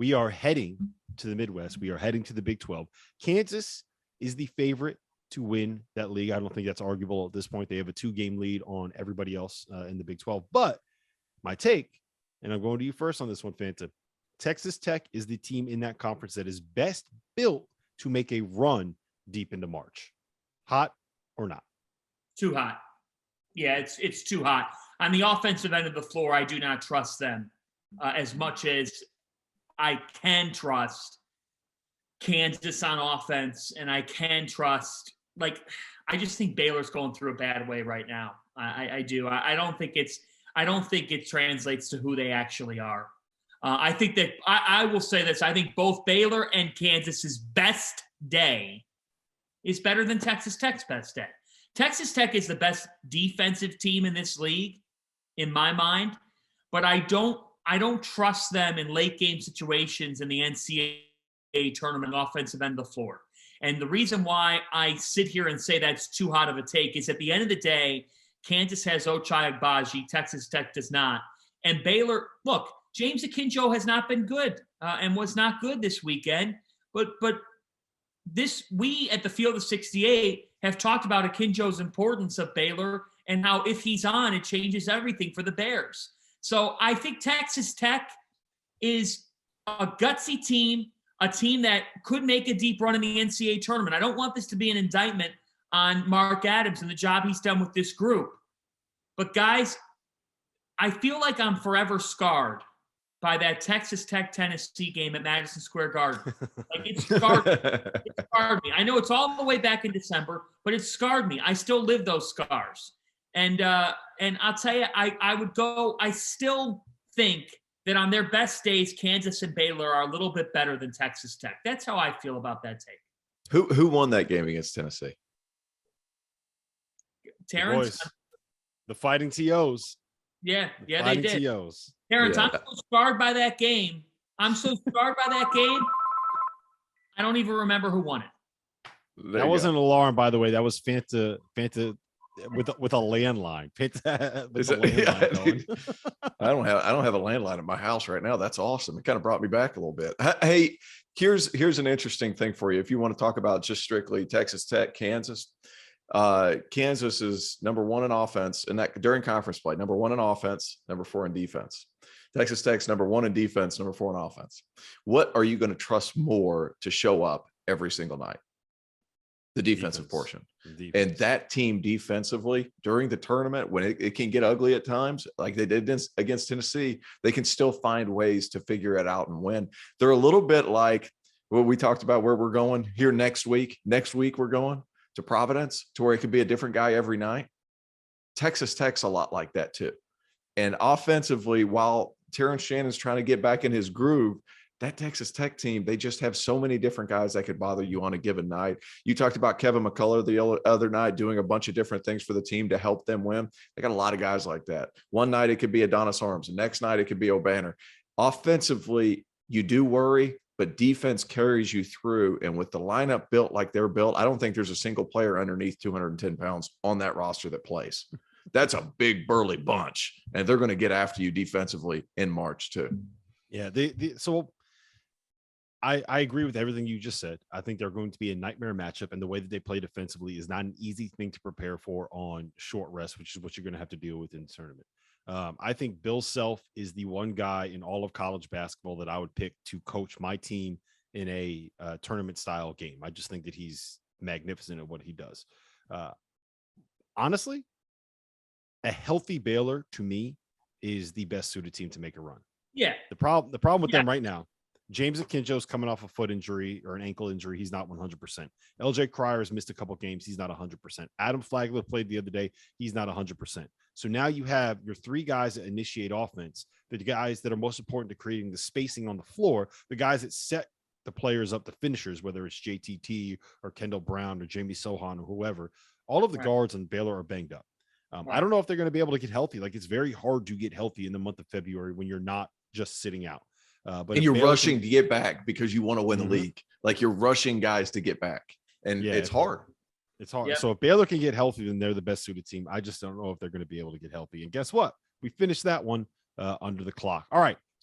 we are heading to the Midwest. We are heading to the Big 12. Kansas is the favorite to win that league. I don't think that's arguable at this point. They have a 2-game lead on everybody else in the Big 12. But my take, and I'm going to you first on this one, Fanta. Texas Tech is the team in that conference that is best built to make a run deep into March. Hot or not? Too hot. Yeah, it's too hot. On the offensive end of the floor, I do not trust them as much as I can trust Kansas on offense, and I can trust, I just think Baylor's going through a bad way right now. I do. I don't think it translates to who they actually are. I think that I will say this. I think both Baylor and Kansas's best day is better than Texas Tech's best day. Texas Tech is the best defensive team in this league, in my mind, but I don't trust them in late game situations in the NCAA tournament offensive end of the floor. And the reason why I sit here and say that's too hot of a take is at the end of the day, Kansas has Ochai Agbaji, Texas Tech does not. And Baylor, look, James Akinjo has not been good and was not good this weekend. But we at the Field of 68 have talked about Akinjo's importance of Baylor and how if he's on, it changes everything for the Bears. So I think Texas Tech is a gutsy team, a team that could make a deep run in the NCAA tournament. I don't want this to be an indictment on Mark Adams and the job he's done with this group. But guys, I feel like I'm forever scarred by that Texas Tech Tennessee game at Madison Square Garden. It scarred me. It scarred me. I know it's all the way back in December, but it scarred me. I still live those scars. And I'll tell you, I still think that on their best days, Kansas and Baylor are a little bit better than Texas Tech. That's how I feel about that take. Who won that game against Tennessee? Terrence. The Fighting TOs. Yeah, they did. TOs. Terrence, I'm so scarred by that game. I don't even remember who won it. That wasn't an alarm, by the way. That was Fanta with a landline. I don't have a landline at my house right now. That's awesome. It kind of brought me back a little bit. Hey, here's an interesting thing for you. If you want to talk about just strictly Texas Tech, Kansas. Kansas is number 1 in offense, and that during conference play, number 1 in offense, number 4 in defense. Texas Tech's number 1 in defense, number 4 in offense. What are you going to trust more to show up every single night? The defensive portion. And that team defensively during the tournament, when it can get ugly at times, like they did against Tennessee, they can still find ways to figure it out and win. They're a little bit like what we talked about where we're going here next week. Next week, we're going to Providence to where it could be a different guy every night. Texas Tech's a lot like that too. And offensively, while Terrence Shannon's trying to get back in his groove, that Texas Tech team, they just have so many different guys that could bother you on a given night. You talked about Kevin McCullough the other night doing a bunch of different things for the team to help them win. They got a lot of guys like that. One night it could be Adonis Arms. The next night it could be O'Banner. Offensively, you do worry, but defense carries you through. And with the lineup built like they're built, I don't think there's a single player underneath 210 pounds on that roster that plays. That's a big burly bunch, and they're going to get after you defensively in March too. Yeah. So I agree with everything you just said. I think they're going to be a nightmare matchup, and the way that they play defensively is not an easy thing to prepare for on short rest, which is what you're going to have to deal with in the tournament. I think Bill Self is the one guy in all of college basketball that I would pick to coach my team in a tournament style game. I just think that he's magnificent at what he does. Honestly, a healthy Baylor to me is the best suited team to make a run. Yeah. The problem with them right now, James Akinjo's coming off a foot injury or an ankle injury. He's not 100%. LJ Cryer has missed a couple games. He's not 100%. Adam Flagler played the other day. He's not 100%. So now you have your 3 guys that initiate offense, the guys that are most important to creating the spacing on the floor, the guys that set the players up, the finishers, whether it's JTT or Kendall Brown or Jamie Sohan or whoever. All of the guards on Baylor are banged up. I don't know if they're going to be able to get healthy. Like, it's very hard to get healthy in the month of February when you're not just sitting out. But you're rushing to get back because you want to win the league. Like, you're rushing guys to get back, and it's hard. It's hard. Yep. So if Baylor can get healthy, then they're the best suited team. I just don't know if they're going to be able to get healthy. And guess what? We finished that one under the clock. All right.